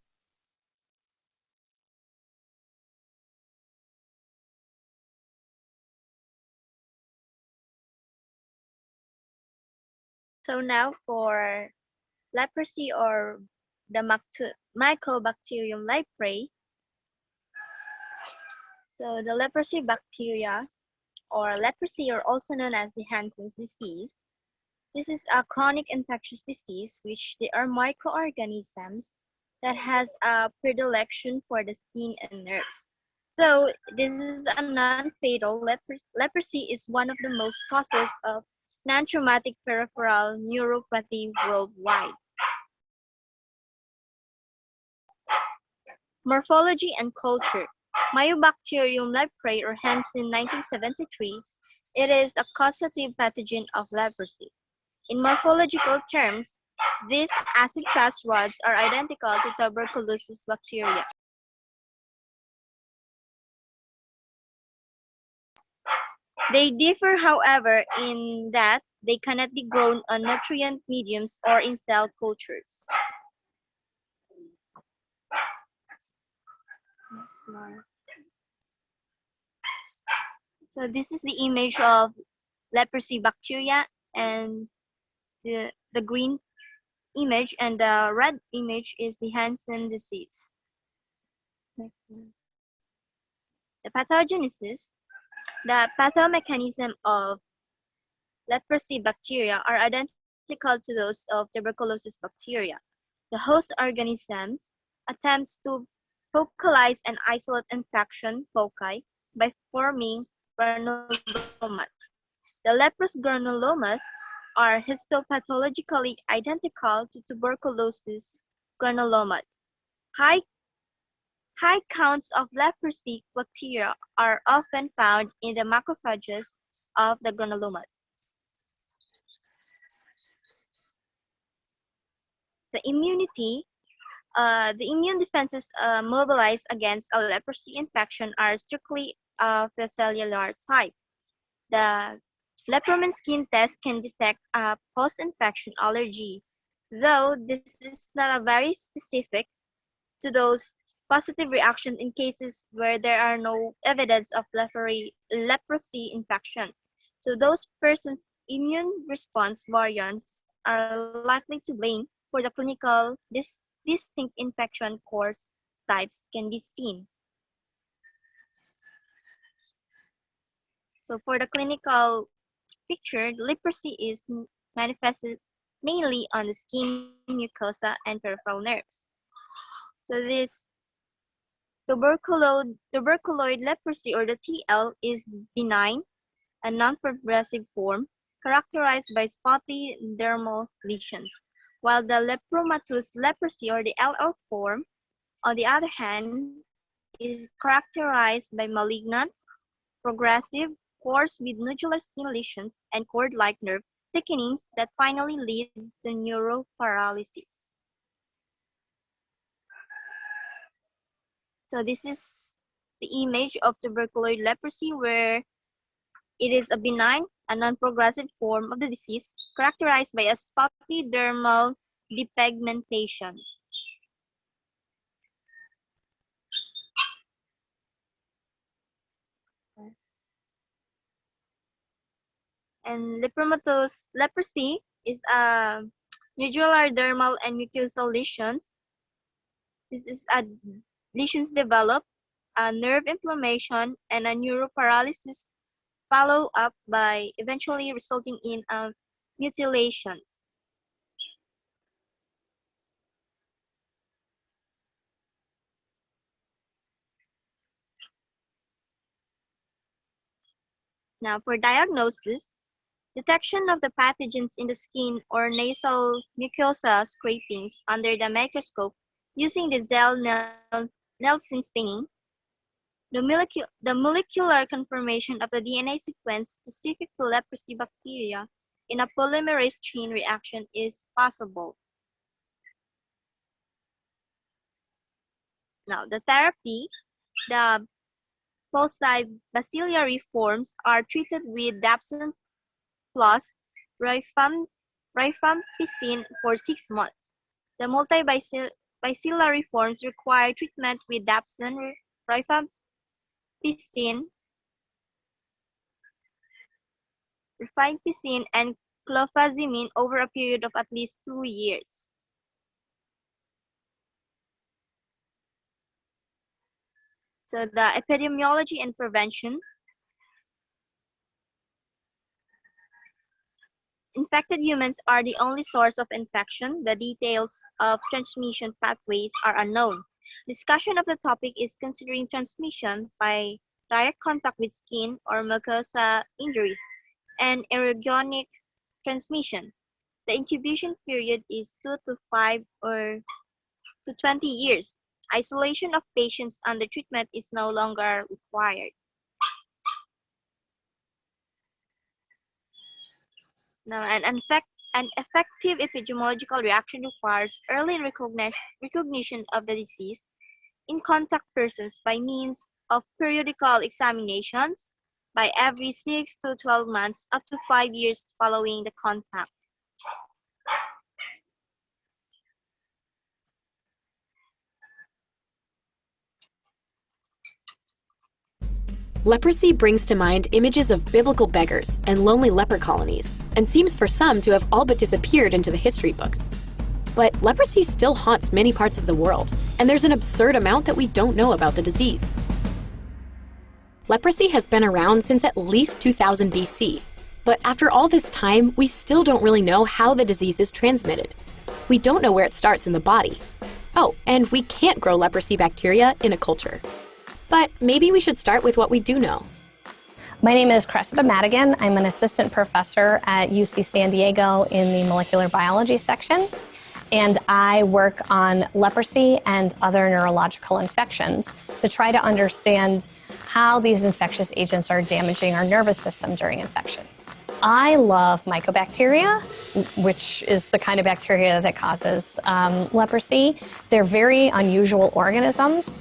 So now for leprosy or the Mycobacterium leprae. So the leprosy bacteria or leprosy, or also known as the Hansen's disease. This is a chronic infectious disease which they are microorganisms that has a predilection for the skin and nerves. So this is a non-fatal leprosy is one of the most causes of non-traumatic peripheral neuropathy worldwide. Morphology and culture. Mycobacterium leprae or Hansen 1973, it is a causative pathogen of leprosy. In morphological terms, these acid-fast rods are identical to tuberculosis bacteria. They differ, however, in that they cannot be grown on nutrient mediums or in cell cultures. So this is the image of leprosy bacteria, and the green image and the red image is the Hansen disease. The pathogenesis, the pathomechanism of leprosy bacteria are identical to those of tuberculosis bacteria. The host organisms attempts to focalize and isolate infection foci by forming granulomas. The leprous granulomas are histopathologically identical to tuberculosis granulomas. High counts of leprosy bacteria are often found in the macrophages of the granulomas. The immune defenses mobilized against a leprosy infection are strictly of the cellular type. The lepromin skin test can detect a post-infection allergy, though this is not a very specific to those positive reactions in cases where there are no evidence of leprosy infection. So those persons' immune response variants are likely to blame for the clinical distinct infection course types can be seen. So for the clinical picture, leprosy is manifested mainly on the skin, mucosa, and peripheral nerves. So this tuberculoid leprosy, or the TL, is benign and non-progressive form characterized by spotty dermal lesions, while the lepromatous leprosy, or the LL form, on the other hand, is characterized by malignant, progressive, coarse with nodular skin lesions and cord-like nerve thickenings that finally lead to neuroparalysis. So this is the image of tuberculoid leprosy, where it is a benign and non-progressive form of the disease characterized by a spotty dermal depigmentation. And lepromatous leprosy is a nodular dermal and mucosal lesions. This is a lesions develop a nerve inflammation and a neuroparalysis, follow up by eventually resulting in mutilations. Now for diagnosis, detection of the pathogens in the skin or nasal mucosa scrapings under the microscope using the Zell-Nelson staining. The molecular confirmation of the DNA sequence specific to leprosy bacteria in a polymerase chain reaction is possible. Now, the therapy, the paucibacillary forms are treated with dapsone plus rifampicin for 6 months. The multibacillary forms require treatment with dapsone, rifampicin, and clofazimine over a period of at least 2 years. So the epidemiology and prevention. Infected humans are the only source of infection. The details of transmission pathways are unknown. Discussion of the topic is considering transmission by direct contact with skin or mucosa injuries and aerogenic transmission. The incubation period is 2 to 5 or to 20 years. Isolation of patients under treatment is no longer required. Now, an effective epidemiological reaction requires early recognition of the disease in contact persons by means of periodical examinations by every 6 to 12 months up to 5 years following the contact. Leprosy brings to mind images of biblical beggars and lonely leper colonies, and seems for some to have all but disappeared into the history books. But leprosy still haunts many parts of the world, and there's an absurd amount that we don't know about the disease. Leprosy has been around since at least 2000 BC, but after all this time, we still don't really know how the disease is transmitted. We don't know where it starts in the body. Oh, and we can't grow leprosy bacteria in a culture. But maybe we should start with what we do know. My name is Cressida Madigan. I'm an assistant professor at UC San Diego in the molecular biology section, and I work on leprosy and other neurological infections to try to understand how these infectious agents are damaging our nervous system during infection. I love Mycobacteria, which is the kind of bacteria that causes leprosy. They're very unusual organisms.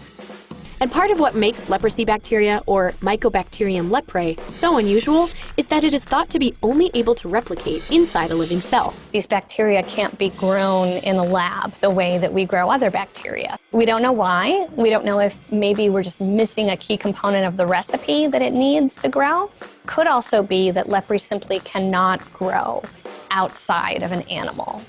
And part of what makes leprosy bacteria, or Mycobacterium leprae, so unusual is that it is thought to be only able to replicate inside a living cell. These bacteria can't be grown in a lab the way that we grow other bacteria. We don't know why. We don't know if maybe we're just missing a key component of the recipe that it needs to grow. Could also be that leprosy simply cannot grow outside of an animal.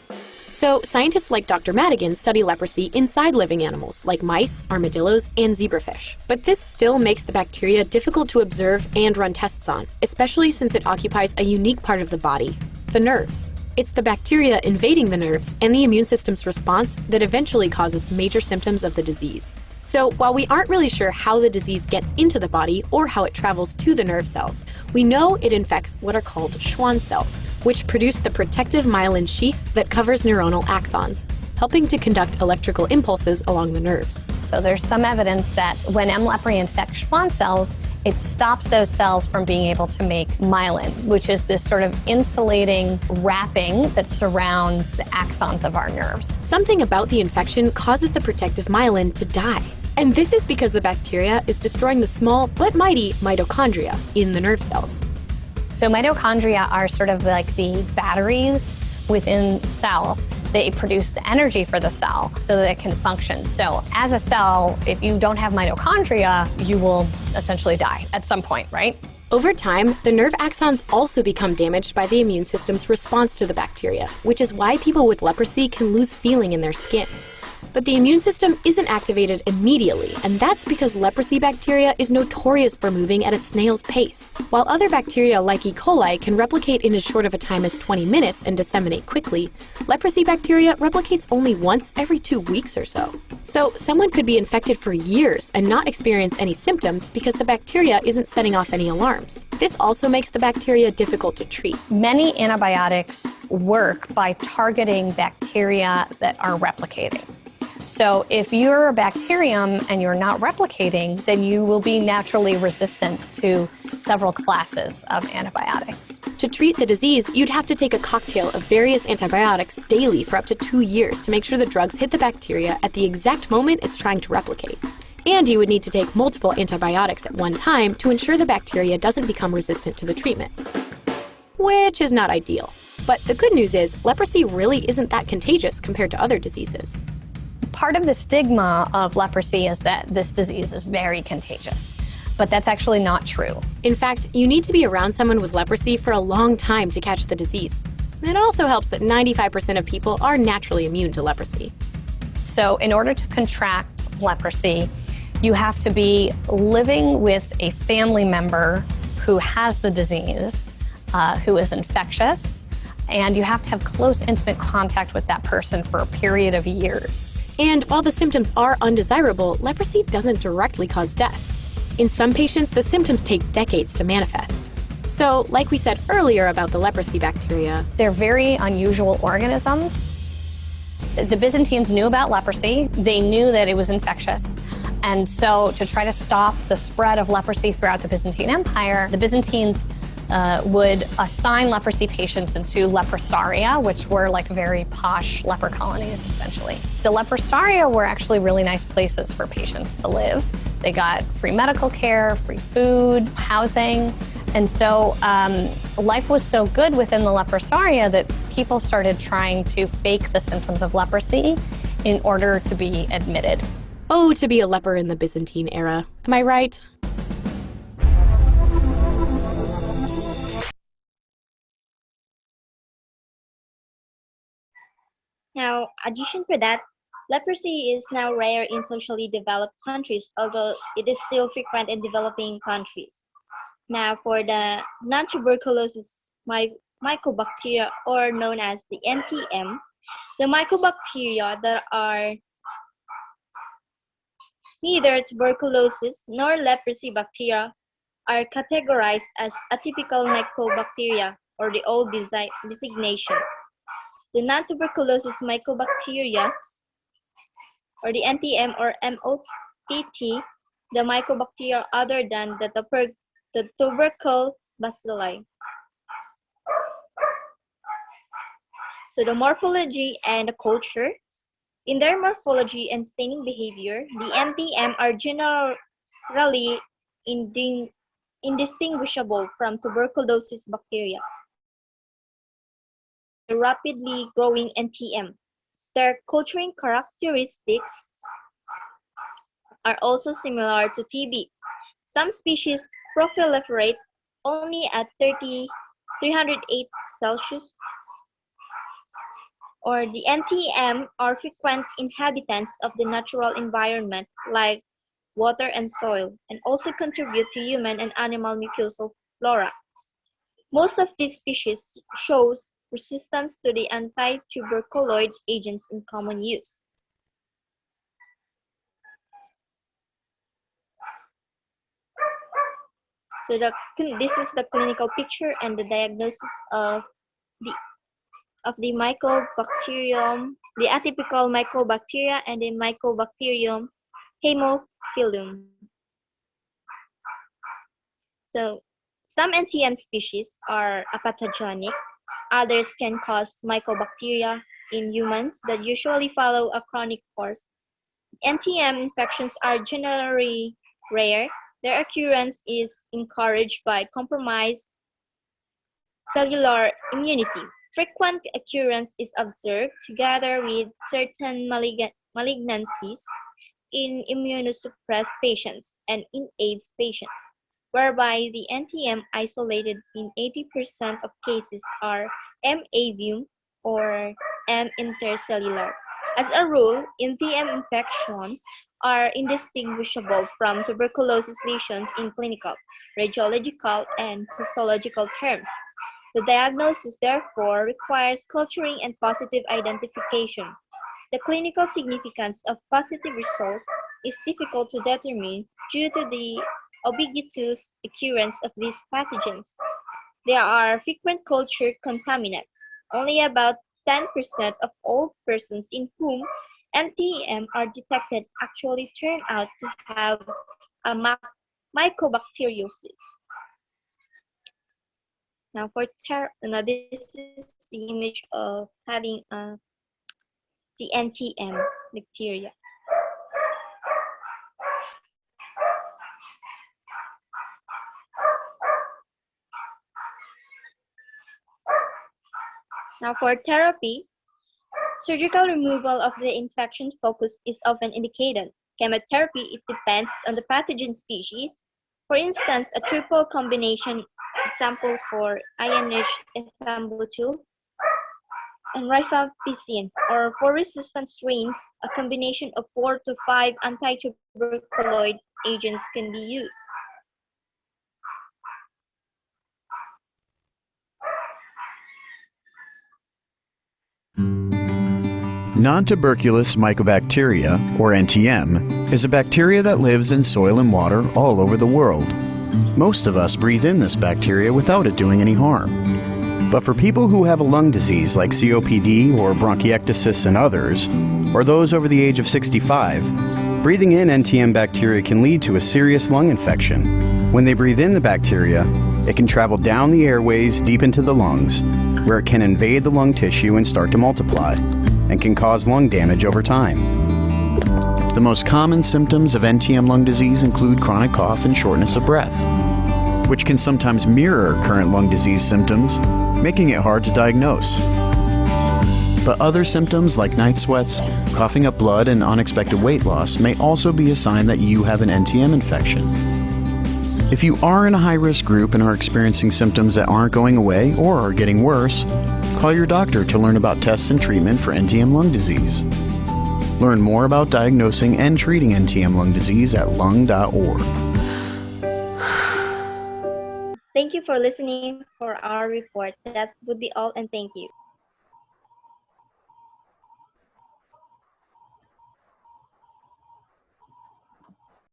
So scientists like Dr. Madigan study leprosy inside living animals like mice, armadillos, and zebrafish. But this still makes the bacteria difficult to observe and run tests on, especially since it occupies a unique part of the body, the nerves. It's the bacteria invading the nerves and the immune system's response that eventually causes major symptoms of the disease. So while we aren't really sure how the disease gets into the body or how it travels to the nerve cells, we know it infects what are called Schwann cells, which produce the protective myelin sheath that covers neuronal axons, helping to conduct electrical impulses along the nerves. So there's some evidence that when M. leprae infects Schwann cells, it stops those cells from being able to make myelin, which is this sort of insulating wrapping that surrounds the axons of our nerves. Something about the infection causes the protective myelin to die. And this is because the bacteria is destroying the small but mighty mitochondria in the nerve cells. So mitochondria are sort of like the batteries within cells. They produce the energy for the cell so that it can function. So as a cell, if you don't have mitochondria, you will essentially die at some point, right? Over time, the nerve axons also become damaged by the immune system's response to the bacteria, which is why people with leprosy can lose feeling in their skin. But the immune system isn't activated immediately, and that's because leprosy bacteria is notorious for moving at a snail's pace. While other bacteria like E. coli can replicate in as short of a time as 20 minutes and disseminate quickly, leprosy bacteria replicates only once every 2 weeks or so. So someone could be infected for years and not experience any symptoms because the bacteria isn't setting off any alarms. This also makes the bacteria difficult to treat. Many antibiotics work by targeting bacteria that are replicating. So if you're a bacterium and you're not replicating, then you will be naturally resistant to several classes of antibiotics. To treat the disease, you'd have to take a cocktail of various antibiotics daily for up to 2 years to make sure the drugs hit the bacteria at the exact moment it's trying to replicate. And you would need to take multiple antibiotics at one time to ensure the bacteria doesn't become resistant to the treatment, which is not ideal. But the good news is, leprosy really isn't that contagious compared to other diseases. Part of the stigma of leprosy is that this disease is very contagious, but that's actually not true. In fact, you need to be around someone with leprosy for a long time to catch the disease. It also helps that 95% of people are naturally immune to leprosy. So in order to contract leprosy, you have to be living with a family member who has the disease, who is infectious, and you have to have close, intimate contact with that person for a period of years. And while the symptoms are undesirable, leprosy doesn't directly cause death. In some patients, the symptoms take decades to manifest. So, like we said earlier about the leprosy bacteria, they're very unusual organisms. The Byzantines knew about leprosy. They knew that it was infectious. And so to try to stop the spread of leprosy throughout the Byzantine Empire, the Byzantines would assign leprosy patients into leprosaria, which were like very posh leper colonies, essentially. The leprosaria were actually really nice places for patients to live. They got free medical care, free food, housing. And so life was so good within the leprosaria that people started trying to fake the symptoms of leprosy in order to be admitted. Oh, to be a leper in the Byzantine era. Am I right? Now, addition to that, leprosy is now rare in socially developed countries, although it is still frequent in developing countries. Now, for the non-tuberculosis mycobacteria, or known as the NTM, the mycobacteria that are neither tuberculosis nor leprosy bacteria are categorized as atypical mycobacteria, or the old designation. The non-tuberculosis mycobacteria, or the NTM or MOTT, the mycobacteria other than the tubercle bacilli. So the morphology and the culture In their morphology and staining behavior, the NTM are generally indistinguishable from tuberculosis bacteria, the rapidly growing NTM. Their culturing characteristics are also similar to TB. Some species proliferate only at 308 Celsius, or the NTM are frequent inhabitants of the natural environment like water and soil, and also contribute to human and animal mucosal flora. Most of these species shows resistance to the anti-tuberculoid agents in common use. So this is the clinical picture and the diagnosis the of the Mycobacterium, the atypical Mycobacteria and the Mycobacterium haemophilum. So some NTM species are apathogenic. Others can cause mycobacteria in humans that usually follow a chronic course. NTM infections are generally rare. Their occurrence is encouraged by compromised cellular immunity. Frequent occurrence is observed together with certain malignancies in immunosuppressed patients and in AIDS patients, whereby the NTM isolated in 80% of cases are M. avium or M. intercellular. As a rule, NTM infections are indistinguishable from tuberculosis lesions in clinical, radiological, and histological terms. The diagnosis, therefore, requires culturing and positive identification. The clinical significance of positive result is difficult to determine due to the ubiquitous occurrence of these pathogens. There are frequent culture contaminants. Only about 10% of all persons in whom NTM are detected actually turn out to have a mycobacteriosis. Now, this is the image of having the NTM bacteria. Now, for therapy, surgical removal of the infection focus is often indicated. Chemotherapy, it depends on the pathogen species. For instance, a triple combination example for ethambutol and rifampicin, or for resistant strains, a combination of 4 to 5 anti-tuberculoid agents can be used. Non-tuberculous mycobacteria, or NTM, is a bacteria that lives in soil and water all over the world. Most of us breathe in this bacteria without it doing any harm. But for people who have a lung disease like COPD or bronchiectasis and others, or those over the age of 65, breathing in NTM bacteria can lead to a serious lung infection. When they breathe in the bacteria, it can travel down the airways deep into the lungs, where it can invade the lung tissue and start to multiply, and can cause lung damage over time. The most common symptoms of NTM lung disease include chronic cough and shortness of breath, which can sometimes mirror current lung disease symptoms, making it hard to diagnose. But other symptoms like night sweats, coughing up blood, and unexpected weight loss may also be a sign that you have an NTM infection. If you are in a high-risk group and are experiencing symptoms that aren't going away or are getting worse, call your doctor to learn about tests and treatment for NTM lung disease. Learn more about diagnosing and treating NTM lung disease at lung.org. Thank you for listening for our report. That would be all, and thank you.